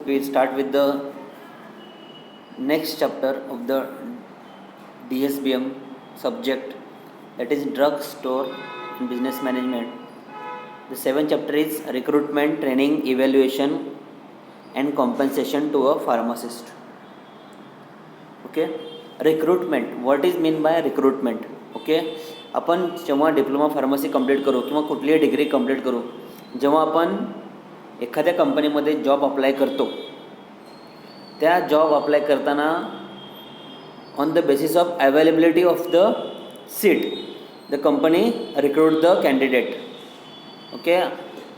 We start with the next chapter of the DSBM subject, that is drug store and business management. The seventh chapter is recruitment, training, evaluation and compensation to a pharmacist. Okay, recruitment. What is mean by recruitment? Okay, आपण जेव्हा diploma pharmacy complete करू किंवा कुठलीही degree complete करू, जेव्हा आपण एखाद्या कंपनीमध्ये जॉब अप्लाय करतो, त्या जॉब अप्लाय करताना on the basis of availability of the seat the company recruit the candidate. Okay,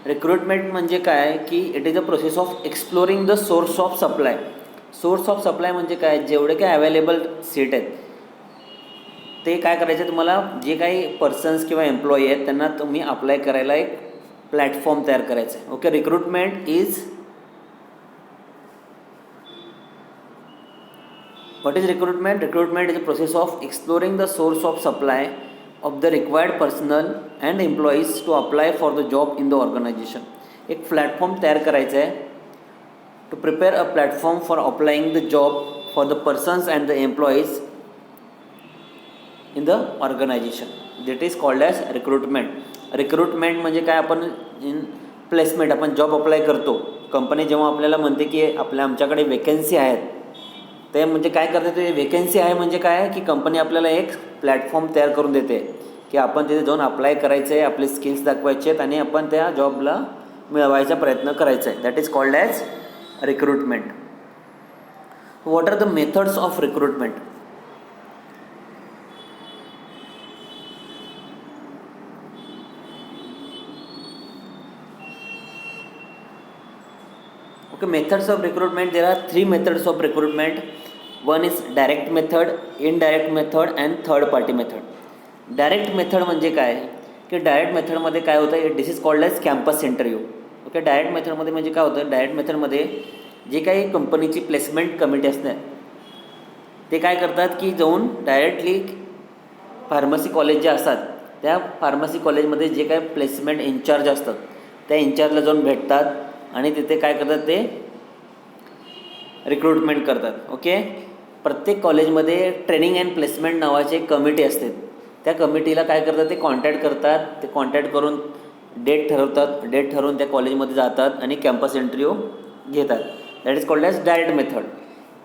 recruitment म्हणजे काय की it is a process of exploring the source of supply. Source of supply म्हणजे काय, जेवढे काय अवेलेबल सीट आहेत ते काय करायचे, तुम्हाला जे काही पर्सन्स किंवा एम्प्लॉई आहेत त्यांना तुम्ही अप्लाय करायला एक प्लॅटफॉर्म तयार करायचं आहे. Okay, recruitment is what is recruitment? Recruitment is a process of exploring the source of supply of the required personnel and employees to apply for the job in the organization. एक platform तयार करायचा आहे to prepare a platform for applying the job for the persons and the employees in the organization. That is called as recruitment. Recruitment म्हणजे काय, आपण in placement, आपण job apply करतो, company जेव्हा आपल्याला म्हणते की आमच्याकडे वेकन्सी आहेत, ते म्हणजे काय करते, ते वेकन्सी आहे म्हणजे काय की कंपनी आपल्याला एक प्लॅटफॉर्म तयार करून देते की आपण तिथे जाऊन अप्लाय करायचं आहे, आपले स्किल्स दाखवायचे आहेत आणि आपण त्या जॉबला मिळवायचा प्रयत्न करायचा आहे. That is called as recruitment. What are the methods of recruitment? Okay, methods of recruitment. There are three methods of recruitment. One is direct method, indirect method and third party method. Direct method म्हणजे काय की direct मेथडमध्ये काय होतं, this is called as campus interview. Okay, direct मेथडमध्ये म्हणजे काय होतं, डायरेक्ट मेथडमध्ये जे काही कंपनीची प्लेसमेंट कमिटी असते ते काय करतात की जाऊन डायरेक्टली फार्मसी कॉलेज जे असतात त्या फार्मसी कॉलेजमध्ये जे काही प्लेसमेंट इन्चार्ज असतात त्या इन्चार्जला जाऊन भेटतात आणि तिथे काय करतात, ते रिक्रुटमेंट करतात. ओके, प्रत्येक कॉलेजमध्ये ट्रेनिंग अँड प्लेसमेंट नावाची एक कमिटी असते. त्या कमिटीला काय करतात, ते कॉन्टॅक्ट करतात, ते कॉन्टॅक्ट करून डेट ठरवतात, डेट ठरवून त्या कॉलेजमध्ये जातात आणि कॅम्पस इंटरव्ह्यू घेतात. That is called as direct method.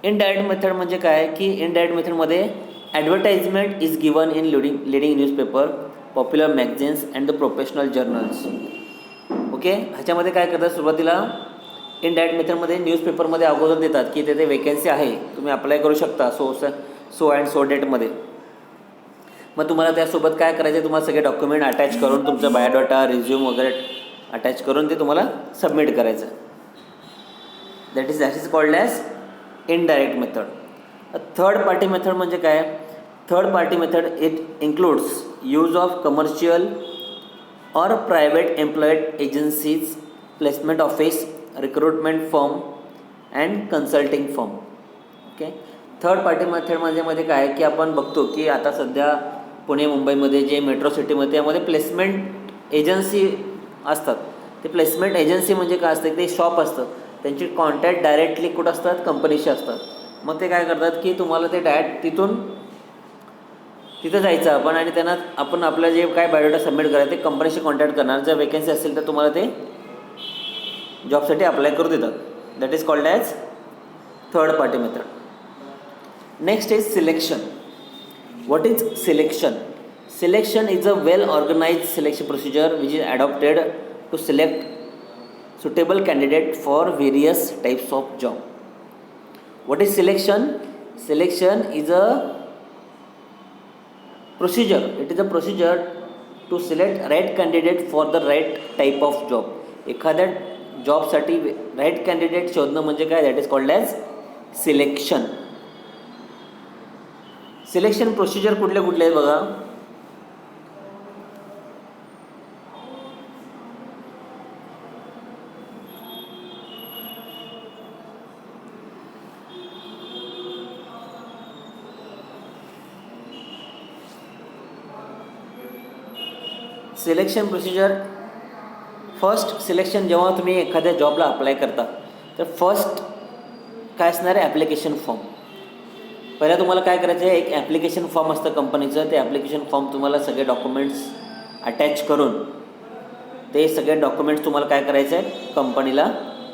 Indirect method म्हणजे काय की इनडायरेक्ट मेथडमध्ये advertisement is given in leading newspaper, popular magazines and the professional journals. Okay, ह्याच्यामध्ये काय करतात, सुरुवातीला इनडायरेक्ट मेथडमध्ये न्यूजपेपरमध्ये अगोदर देतात की तिथे वेकन्सी आहे, तुम्ही अप्लाय करू शकता सो अँड सो डेटमध्ये. मग तुम्हाला त्यासोबत काय करायचं आहे, तुम्हाला सगळे डॉक्युमेंट अटॅच करून तुमचा बायोडाटा, रिझ्यूम वगैरे अटॅच करून ते तुम्हाला सबमिट करायचं. That is called as indirect method. Third party method म्हणजे काय, third party method it includes use of commercial or private employed agencies, placement office, recruitment firm and consulting firm. Okay, third party मेथडमध्ये काय की आपण बघतो की आता सध्या पुणे मुंबईमध्ये जे मेट्रो सिटीमध्ये त्यामध्ये प्लेसमेंट एजन्सी असतात. ते प्लेसमेंट एजन्सी म्हणजे काय असतं, ते शॉप असतं, त्यांची कॉन्टॅक्ट डायरेक्टली कुठं असतात, कंपनीशी असतात. मग ते काय करतात की तुम्हाला ते डायरेक्ट तिथं जायचं आपण आणि त्यांना आपण आपलं जे काय बायोडाटा सबमिट करायचं ते कंपनीशी कॉन्टॅक्ट करणार. जर वेकन्सी असेल तर तुम्हाला ते जॉबसाठी अप्लाय करू देतात. That is called as third party method. Next is selection. What is selection? Selection is a well organized selection procedure which is adopted to select suitable candidate for various types of job. What is selection? Selection is a procedure. It is a procedure to select right candidate for the right type of job. एखाद्या जॉबसाठी right candidate शोधणं म्हणजे काय, that is called as selection. Selection procedure कुठले कुठले आहेत बघा. Selection procedure. First selection, जेव्हा तुम्ही एखाद्या जॉबला अप्लाय करता तर फर्स्ट काय असणार आहे, ॲप्लिकेशन फॉर्म. पहिला तुम्हाला काय करायचं आहे, एक ॲप्लिकेशन फॉर्म असतं कंपनीचं. ते ॲप्लिकेशन फॉर्म तुम्हाला सगळे डॉक्युमेंट्स अटॅच करून ते सगळे डॉक्युमेंट्स तुम्हाला काय करायचं आहे, कंपनीला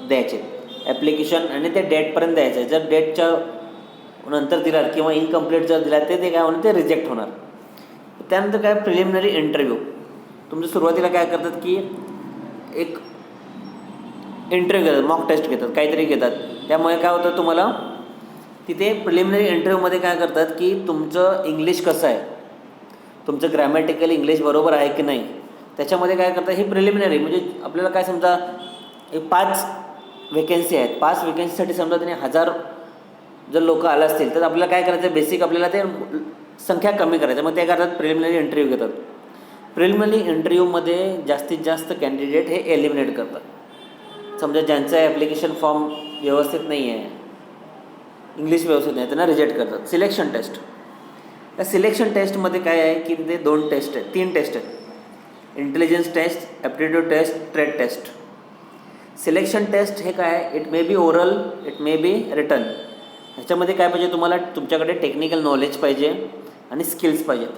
द्यायचे. ॲप्लिकेशन आणि ते डेटपर्यंत द्यायचं आहे. जर डेटच्या नंतर दिलात किंवा इनकम्प्लीट जर दिलात ते काय होणार, ते रिजेक्ट होणार. त्यानंतर काय, प्रिलिमिनरी इंटरव्ह्यू. तुमचं सुरुवातीला काय करतात की एक इंटरव्ह्यू घेतात, मॉक टेस्ट घेतात, काहीतरी घेतात. त्यामुळे काय होतं, तुम्हाला तिथे प्रिलिमिनरी इंटरव्ह्यूमध्ये काय करतात की तुमचं इंग्लिश कसं आहे, तुमचं ग्रॅमॅटिकल इंग्लिश बरोबर आहे की नाही, त्याच्यामध्ये काय करतात, हे प्रिलिमिनरी. म्हणजे आपल्याला काय, समजा एक 5 वेकेन्सी आहेत, 5 वेकेन्सीसाठी समजा त्याने 1000 जर लोक आले असतील तर आपल्याला काय करायचं, बेसिक आपल्याला ते संख्या कमी करायचं. मग ते करतात प्रिलिमिनरी इंटरव्ह्यू घेतात. प्रिलिमिनरी इंटरव्ह्यूमध्ये जास्तीत जास्त कॅन्डिडेट हे एलिमिनेट करतात. समजा ज्यांचं ॲप्लिकेशन फॉर्म व्यवस्थित नाही आहे, इंग्लिश व्यवस्थित नाही, त्यांना रिजेक्ट करतात. Selection taste. त्या सिलेक्शन टेस्टमध्ये काय आहे की ते 2 टेस्ट आहेत, 3 टेस्ट आहेत. Intelligence test, aptitude test, trade test. Selection test हे काय, it may be oral, it may be written. ह्याच्यामध्ये काय पाहिजे, तुम्हाला तुमच्याकडे टेक्निकल नॉलेज पाहिजे आणि स्किल्स पाहिजेत.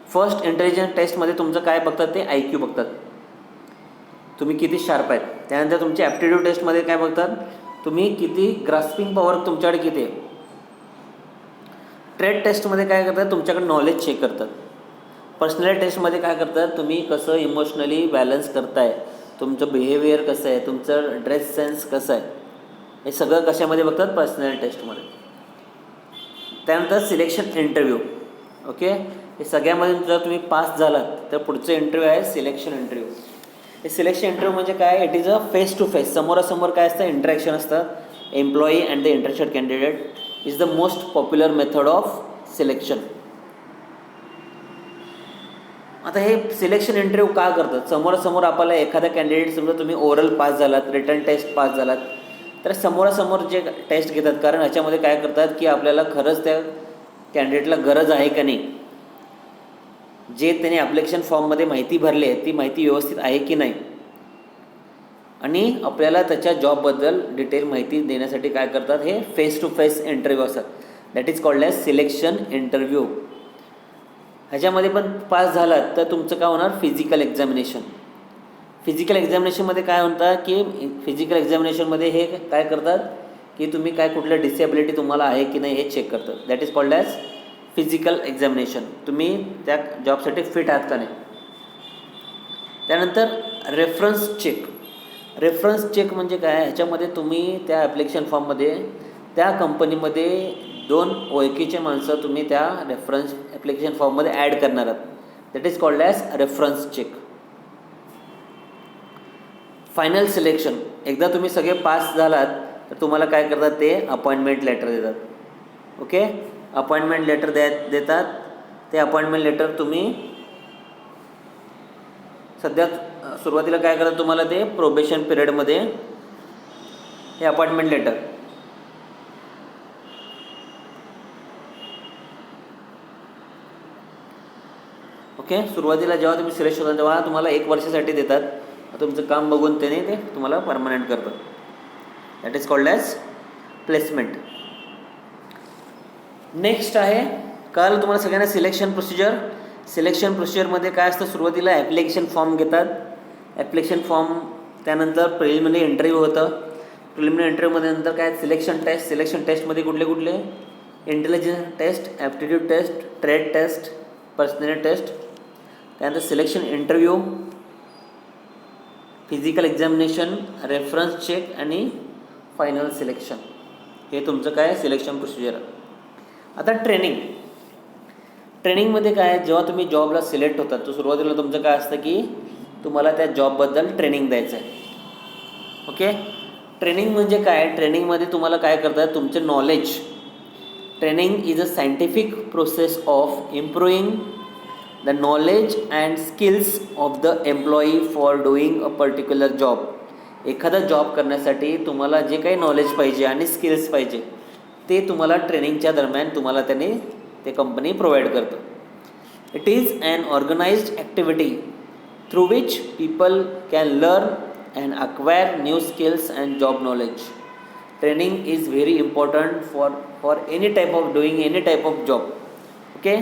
फर्स्ट इंटेलिजन्स टेस्टमध्ये तुमचं काय बघतात, ते IQ बघतात, तुम्ही किती शार्प आहेत. त्यानंतर तुमच्या ॲप्टिट्यूड टेस्टमध्ये काय बघतात, तुम्ही किती ग्रास्पिंग पॉवर तुमच्याकडे किती आहे. ट्रेड टेस्टमध्ये काय करतात, तुमच्याकडे नॉलेज चेक करतात. पर्सनॅलिटी टेस्टमध्ये काय करतात, तुम्ही कसं इमोशनली बॅलन्स करताय, तुमचं बिहेवियर कसं आहे, तुमचं ड्रेस सेन्स कसं आहे, हे सगळं कशामध्ये बघतात, पर्सनॅलिटी टेस्टमध्ये. त्यानंतर सिलेक्शन इंटरव्ह्यू. ओके, हे सगळ्यामध्ये जर तुम्ही पास झालात तर पुढचं इंटरव्ह्यू आहे सिलेक्शन इंटरव्ह्यू. हे सिलेक्शन इंटरव्ह्यू म्हणजे काय, it is a face to face, समोरासमोर काय असतं, इंटरॅक्शन असतं. Employee and the interested candidate is the most popular method of selection. आता हे सिलेक्शन इंटरव्ह्यू का करतात, समोरासमोर आपल्याला एखादा कॅन्डिडेट, समजा तुम्ही ओरल पास झालात, रिटन टेस्ट पास झालात, तर समोरासमोर जे टेस्ट घेतात. कारण ह्याच्यामध्ये काय करतात की आपल्याला खरंच त्या कॅन्डिडेटला गरज आहे का नाही, जे त्याने ॲप्लिकेशन फॉर्ममध्ये माहिती भरली आहे ती माहिती व्यवस्थित आहे की नाही, आणि आपल्याला त्याच्या जॉबबद्दल डिटेल माहिती देण्यासाठी काय करतात, हे फेस टू फेस इंटरव्ह्यू असतात. That is called as selection interview. ह्याच्यामध्ये पण पास झालात तर तुमचं काय होणार, फिजिकल एक्झामिनेशन. फिजिकल एक्झामिनेशनमध्ये काय म्हणतात की फिजिकल एक्झामिनेशनमध्ये हे काय करतात की तुम्ही काय कुठलं डिसेबिलिटी तुम्हाला आहे की नाही हे चेक करतात. That is called as physical examination. तुम्ही त्या जॉबसाठी फिट आहात का नाही. त्यानंतर रेफरन्स चेक. रेफरन्स चेक म्हणजे काय, ह्याच्यामध्ये तुम्ही त्या ॲप्लिकेशन फॉर्ममध्ये त्या कंपनीमध्ये 2 ओळखीचे माणसं तुम्ही त्या रेफरन्स ॲप्लिकेशन फॉर्ममध्ये ॲड करणार आहात. That is called as reference check. Final selection. एकदा तुम्ही सगळे पास झालात तर तुम्हाला काय करतात, ते अपॉइंटमेंट लेटर देतात. ओके, अपॉइंटमेंट लेटर देतात. ते अपॉइंटमेंट लेटर तुम्ही सध्या सुरुवातीला काय करतात, तुम्हाला ते प्रोबेशन पिरियडमध्ये हे अपॉइंटमेंट लेटर ओके, सुरुवातीला जेव्हा तुम्ही सिलेक्ट होता तेव्हा तुम्हाला 1 वर्षासाठी देतात. तुमचं काम बघून त्याने ते तुम्हाला परमनंट करतात. That is called as placement. Next आहे, कळलं तुम्हाला सगळ्यांना सिलेक्शन प्रोसिजर. सिलेक्शन प्रोसिजरमध्ये काय असतं, सुरुवातीला ॲप्लिकेशन फॉर्म घेतात. ॲप्लिकेशन फॉर्म त्यानंतर प्रिलिमिनरी इंटरव्ह्यू होतं. प्रिलिमिनरी इंटरव्ह्यूमध्ये नंतर काय, सिलेक्शन टेस्ट. सिलेक्शन टेस्टमध्ये कुठले कुठले, intelligence test, aptitude test, trade test, personality test. त्यानंतर selection interview, physical examination, reference check आणि फायनल सिलेक्शन. हे तुमचं काय सिलेक्शन प्रोसिजर. आता ट्रेनिंग. ट्रेनिंगमध्ये काय, जेव्हा तुम्ही जॉबला सिलेक्ट होतात तर सुरुवातीला तुमचं काय असतं की तुम्हाला त्या जॉबबद्दल ट्रेनिंग द्यायचं आहे. ओके, ट्रेनिंग म्हणजे काय, ट्रेनिंगमध्ये तुम्हाला काय करतात, तुमचे knowledge. Training is a scientific process of improving the knowledge and skills of the employee for doing a particular job. एखादा जॉब करण्यासाठी तुम्हाला जे काही नॉलेज पाहिजे आणि स्किल्स पाहिजे ते तुम्हाला ट्रेनिंगच्या दरम्यान तुम्हाला त्याने ते कंपनी प्रोव्हाइड करतं. It is an organized activity through which people can learn and acquire new skills and job knowledge. training is very important for any type of doing any type of job. Okay,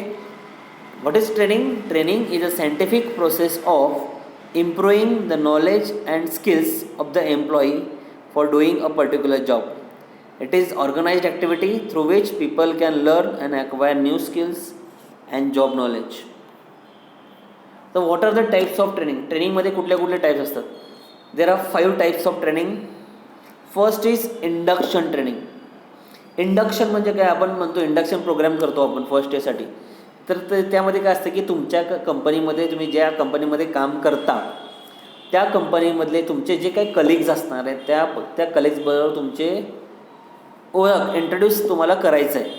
what is training? Training is a scientific process of improving the knowledge and skills of the employee for doing a particular job. It is organized activity through which people can learn and acquire new skills and job knowledge. So what are the types of training? Training मध्ये कुठले कुठले types असतात? There are 5 types of training. First is induction training. Induction म्हणजे काय? आपण म्हणतो induction programme करतो आपण फर्स्ट डेसाठी. तर त्यामध्ये काय असतं की तुमच्या कंपनीमध्ये तुम्ही ज्या कंपनीमध्ये काम करता त्या कंपनीमधले तुमचे जे काही कलिग्ज असणार आहेत त्या कलिग्जबरोबर तुमचे ओळख इंट्रोड्यूस तुम्हाला करायचं आहे.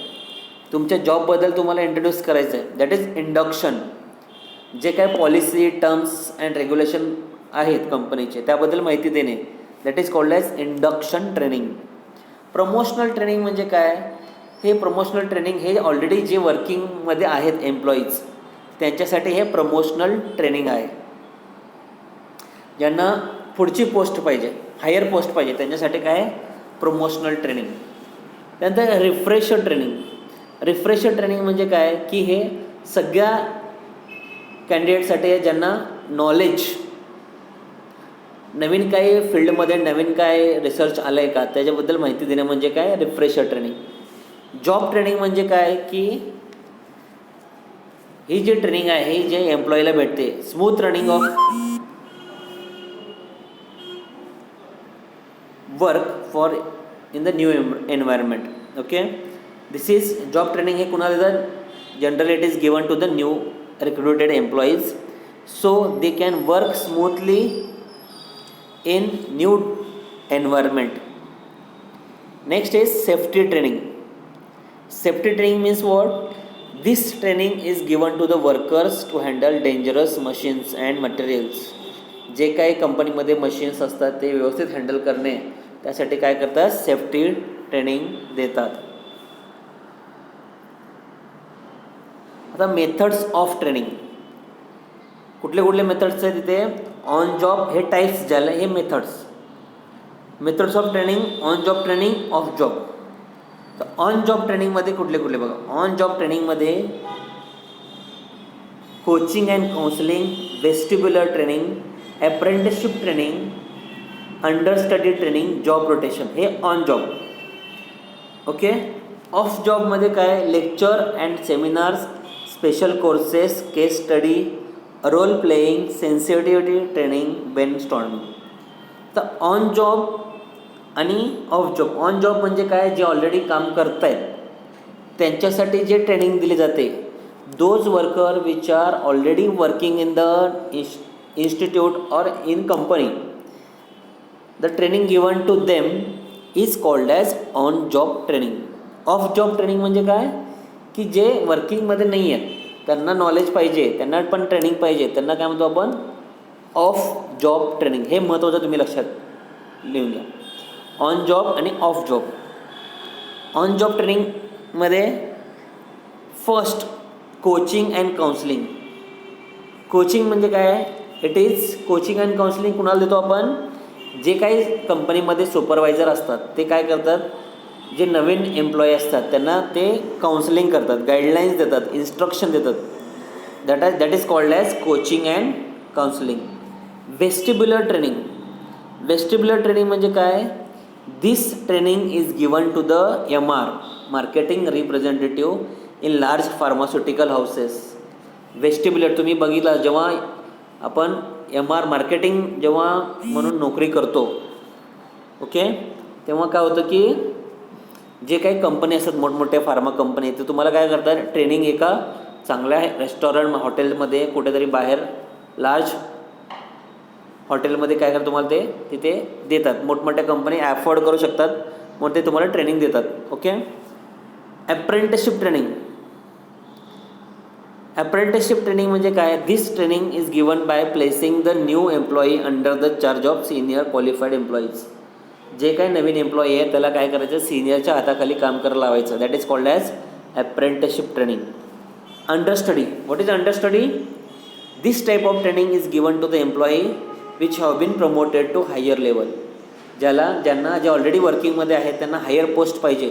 तुमच्या जॉबबद्दल तुम्हाला इंट्रोड्यूस करायचं आहे. That is induction. जे काय पॉलिसी टर्म्स अँड रेग्युलेशन आहेत कंपनीचे त्याबद्दल माहिती देणे. That is called as induction training. Promotional training म्हणजे काय? हे प्रमोशनल ट्रेनिंग हे ऑलरेडी जे वर्किंगमध्ये आहेत एम्प्लॉईज त्यांच्यासाठी हे प्रमोशनल ट्रेनिंग आहे. ज्यांना पुढची पोस्ट पाहिजे, हायर पोस्ट पाहिजे, त्यांच्यासाठी काय? Promotional training. त्यानंतर रिफ्रेशर ट्रेनिंग. रिफ्रेशर ट्रेनिंग म्हणजे काय की हे सगळ्या कॅन्डिडेटसाठी आहे ज्यांना नॉलेज, नवीन काही फील्डमध्ये नवीन काय रिसर्च आलं आहे का त्याच्याबद्दल माहिती देणं म्हणजे काय? Refresher training. जॉब ट्रेनिंग म्हणजे काय की ही जी ट्रेनिंग आहे ही जे एम्प्लॉईला भेटते, smooth running of work for in the new environment. Okay, this is job training. हे कुणाला देतात? Generally it is given to the new recruited employees so they can work smoothly in new environment. Next is safety training. Safety training means what? This training is given to the workers to handle dangerous machines and materials. जे काही कंपनीमध्ये machines असतात ते व्यवस्थित handle करणे त्यासाठी काय करतात? सेफ्टी ट्रेनिंग देतात. आता मेथड्स ऑफ ट्रेनिंग कुठले कुठले मेथड्स आहेत तिथे? ऑन जॉब हे टाईप्स ज्याला हे methods of training, on job training, off job. तर ऑन जॉब ट्रेनिंगमध्ये कुठले कुठले बघा. ऑन जॉब ट्रेनिंगमध्ये coaching and counselling, vestibular training, apprenticeship training, understudy training, job rotation हे ऑन जॉब. ओके, ऑफ जॉबमध्ये काय? Lecture and seminars, special courses, case study, role playing, sensitivity training, brainstorming. तर on job आणि off job. On job म्हणजे काय? जे already काम करत आहेत त्यांच्यासाठी जे ट्रेनिंग दिली जाते, those worker which are already working in the institute और in company, the training given to them is called as on job training. Off job training म्हणजे काय की जे वर्किंगमध्ये नाही आहेत त्यांना नॉलेज पाहिजे, त्यांना पण ट्रेनिंग पाहिजे, त्यांना काय म्हणतो आपण? Of job training. हे महत्त्वाचं तुम्ही लक्षात लिहून घ्या. ऑन जॉब आणि ऑफ जॉब. ऑन जॉब ट्रेनिंगमध्ये first coaching and counselling. Coaching म्हणजे काय? It is coaching and counselling कुणाला देतो आपण? जे काही कंपनीमध्ये सुपरवायझर असतात ते काय करतात? जे नवीन एम्प्लॉई असतात त्यांना ते काउन्सिलिंग करतात, गाईडलाईन्स देतात, इन्स्ट्रक्शन देतात. That is called as coaching and counselling. Vestibular training. Vestibular training म्हणजे काय? This training is given to the MR, marketing representative in large pharmaceutical houses. Vestibular तुम्ही बघितला जेव्हा आपण MR मार्केटिंग जेव्हा म्हणून नोकरी करतो, ओके, तेव्हा काय होतं की जे काही कंपनी असतात मोठमोठ्या फार्मा कंपनी ते तुम्हाला काय करतात? ट्रेनिंग एका चांगल्या रेस्टॉरंट हॉटेलमध्ये कुठेतरी बाहेर लार्ज हॉटेलमध्ये काय करतात तुम्हाला ते तिथे देतात. मोठमोठ्या कंपनी ॲफोर्ड करू शकतात म्हणून ते तुम्हाला ट्रेनिंग देतात. Okay, apprenticeship training. Apprenticeship training म्हणजे काय? This training is given by placing the new employee under the charge of senior qualified employees. जे काही नवीन एम्प्लॉई आहे त्याला काय करायचं? सिनियरच्या हाताखाली काम करायला लावायचं. That is called as apprenticeship training. Understudy. What is understudy? This type of training is given to the employee which have been promoted to higher level. ज्यांना जे ऑलरेडी वर्किंगमध्ये आहेत त्यांना हायर पोस्ट पाहिजे,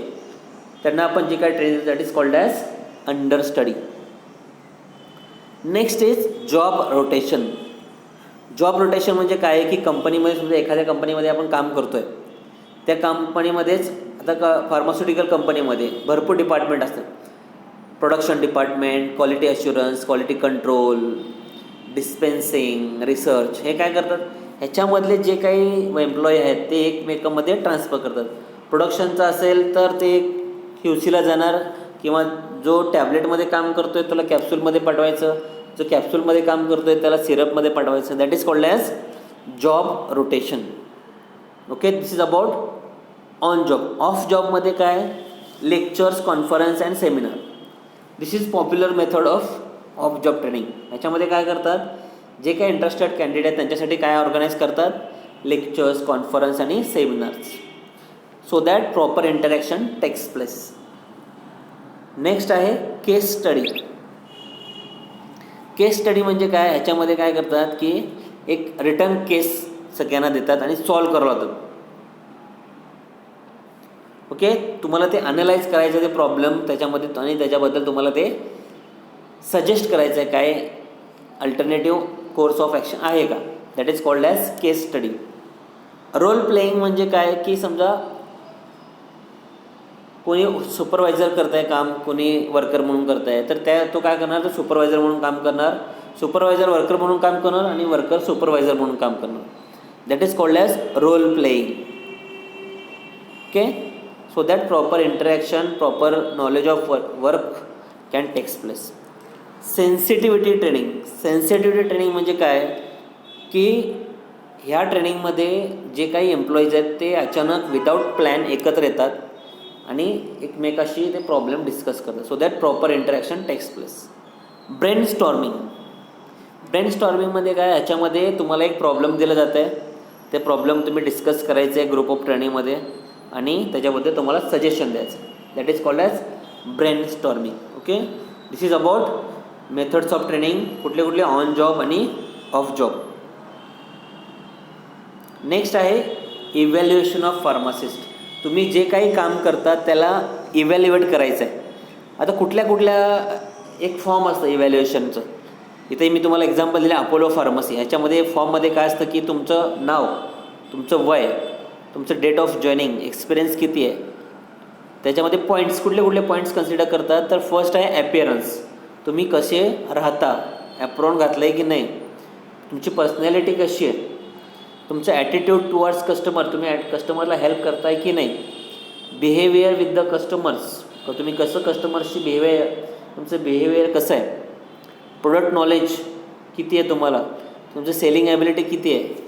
त्यांना आपण जे काय training that is called as under study. Next is job rotation. Job rotation म्हणजे काय आहे की कंपनीमध्ये समजा एखाद्या कंपनीमध्ये आपण काम करतो आहे, त्या कंपनीमध्येच आता फार्मास्युटिकल कंपनीमध्ये भरपूर डिपार्टमेंट असतात. Production department, quality assurance, quality control, dispensing, research, हे काय करतात, ह्याच्यामधले जे काही एम्प्लॉई आहेत ते एकमेकांमध्ये ट्रान्सफर करतात. प्रोडक्शनचं असेल तर ते QCला जाणार, किंवा जो टॅबलेटमध्ये काम करतो आहे त्याला कॅप्सूलमध्ये पाठवायचं, जो कॅप्सूलमध्ये काम करतो आहे त्याला सिरपमध्ये पाठवायचं. That is called as job rotation. Okay, this is about on job. Of जॉबमध्ये काय, lectures, conference and seminar. This is popular method of job training. याच्यामध्ये काय करतात, जे काही इंटरेस्टेड कॅन्डिडेट आहेत त्यांच्यासाठी काय ऑर्गनाईज करतात, लेक्चर्स, कॉन्फरन्स आणि seminars, so that proper interaction takes place. Next आहे केस स्टडी. केस स्टडी म्हणजे काय, ह्याच्यामध्ये काय करतात की एक रिटर्न केस सगळ्यांना देतात आणि सॉल्व करावं लागतं. ओके, तुम्हाला ते अनलाइज करायचं ते प्रॉब्लेम त्याच्यामध्ये, आणि त्याच्याबद्दल तुम्हाला ते सजेस्ट करायचं आहे काय अल्टरनेटिव्ह कोर्स ऑफ ॲक्शन आहे का. That is called as case study. Role playing म्हणजे काय की समजा कोणी सुपरवायझर करत आहे काम, कोणी वर्कर म्हणून करत आहे, तर तो काय करणार, तो सुपरवायझर म्हणून काम करणार, सुपरवायझर वर्कर म्हणून काम करणार आणि वर्कर सुपरवायझर म्हणून काम करणार. That is called as role playing. Okay, so that proper interaction, proper knowledge of work can takes place. Sensitivity training. Sensitivity training म्हणजे काय की ह्या ट्रेनिंगमध्ये जे काही एम्प्लॉईज आहेत ते अचानक विदाऊट प्लॅन एकत्र येतात आणि एकमेकाशी ते प्रॉब्लेम डिस्कस करतात, so that proper interaction takes place. Brainstorming. ब्रेन स्टॉर्मिंगमध्ये काय, ह्याच्यामध्ये तुम्हाला एक प्रॉब्लेम दिलं जातं आहे, ते प्रॉब्लेम तुम्ही डिस्कस करायचं आहे ग्रुप ऑफ ट्रेनिंगमध्ये आणि त्याच्याबद्दल तुम्हाला सजेशन द्यायचं. That is called as brain storming. Okay, this is about methods of training, कुठले ऑन जॉब आणि ऑफ जॉब. नेक्स्ट आहे इव्हॅल्युएशन ऑफ फार्मासिस्ट. तुम्ही जे काही काम करता त्याला इव्हॅल्युएट करायचं आहे. आता कुठल्या एक फॉर्म असतं इव्हॅल्युएशनचं. इथे मी तुम्हाला एक्झाम्पल दिलं अपोलो फार्मसी. ह्याच्यामध्ये फॉर्ममध्ये काय असतं की तुमचं नाव, तुमचं वय, तुमचं डेट ऑफ जॉईनिंग, एक्सपिरियन्स किती आहे, त्याच्यामध्ये पॉईंट्स, कुठले पॉईंट्स कन्सिडर करतात. तर फर्स्ट आहे ॲपिअरन्स, तुम्ही कसे राहता, ॲप्रॉन घातलं आहे की नाही, तुमची पर्सनॅलिटी कशी आहे, तुमचं ॲटिट्यूड टुवर्ड्स कस्टमर, तुम्ही कस्टमरला हेल्प करताय की नाही, बिहेवियर विथ द कस्टमर्स, तुम्ही कसं कस्टमर्सची तुमचं बिहेवियर कसं आहे, प्रोडक्ट नॉलेज किती आहे तुम्हाला, तुमचं सेलिंग ॲबिलिटी किती आहे,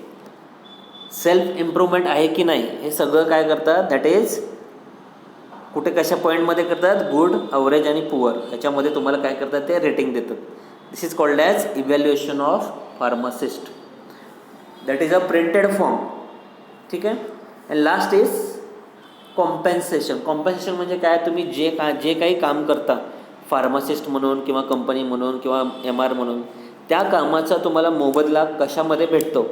सेल्फ इम्प्रूव्हमेंट आहे की नाही, हे सगळं काय करतात. दॅट इज कुठे कशा पॉईंटमध्ये करतात, गुड, ॲव्हरेज आणि पुअर, ह्याच्यामध्ये तुम्हाला काय करतात ते रेटिंग देतात. This is called as evaluation of pharmacist. That is a printed form. ठीक आहे. And last is compensation. Compensation म्हणजे काय, तुम्ही जे काही काम करता फार्मासिस्ट म्हणून किंवा कंपनी म्हणून किंवा MR म्हणून, त्या कामाचा तुम्हाला मोबदला कशामध्ये भेटतो.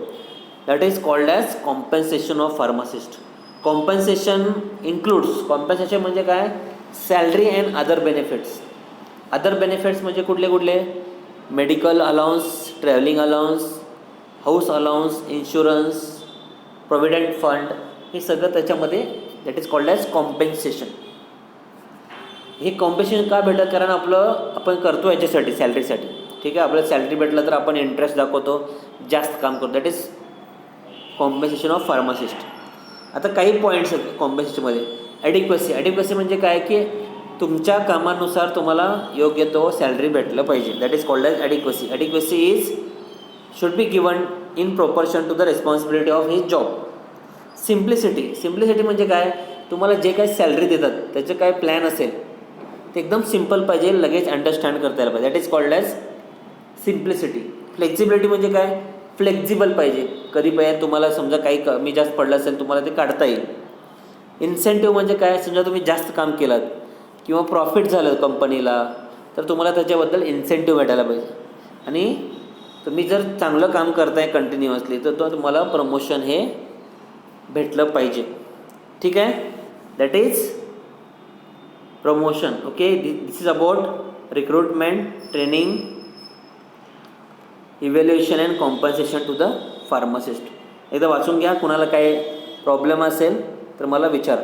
That is called as compensation of pharmacist. Compensation includes, compensation म्हणजे काय, salary and other benefits. Other benefits म्हणजे कुठले, medical allowance, travelling allowance, house allowance, insurance, provident fund, हे सगळं त्याच्यामध्ये that is called as compensation. हे कॉम्पेन्सेशन का भेटतं, कारण आपण करतो याच्यासाठी, सॅलरीसाठी. ठीक आहे, आपल्याला सॅलरी भेटला तर आपण इंटरेस्ट दाखवतो, जास्त काम करतो. That is compensation of pharmacist. आता काही पॉईंट्स आहेत कॉम्पेन्सेशनमध्ये. ॲडिक्वसी म्हणजे काय की तुमच्या कामानुसार तुम्हाला योग्य तो सॅलरी भेटलं पाहिजे. That is called as adequacy. Adequacy is should be given in proportion to the responsibility of his job. Simplicity म्हणजे काय, तुम्हाला जे काही सॅलरी देतात त्याचं काय प्लॅन असेल ते एकदम सिम्पल पाहिजे, लगेच अंडरस्टँड करता यायला पाहिजे. That is called as simplicity. Flexibility म्हणजे काय, फ्लेक्झिबल पाहिजे, कधी पाहिजे तुम्हाला समजा काही कमी जास्त पडलं असेल तुम्हाला ते काढता येईल. इन्सेंटिव्ह म्हणजे काय, समजा तुम्ही जास्त काम केलात किंवा प्रॉफिट झालं कंपनीला तर तुम्हाला त्याच्याबद्दल इन्सेंटिव्ह भेटायला पाहिजे. आणि तुम्ही जर चांगलं काम करताय कंटिन्युअसली तर तो तुम्हाला प्रमोशन हे भेटलं पाहिजे. ठीक आहे. That is promotion. Okay, this is about recruitment, training, evaluation and compensation to the pharmacist. एकदा वाचून घ्या. कुणाला काय प्रॉब्लेम असेल तर मला विचारा.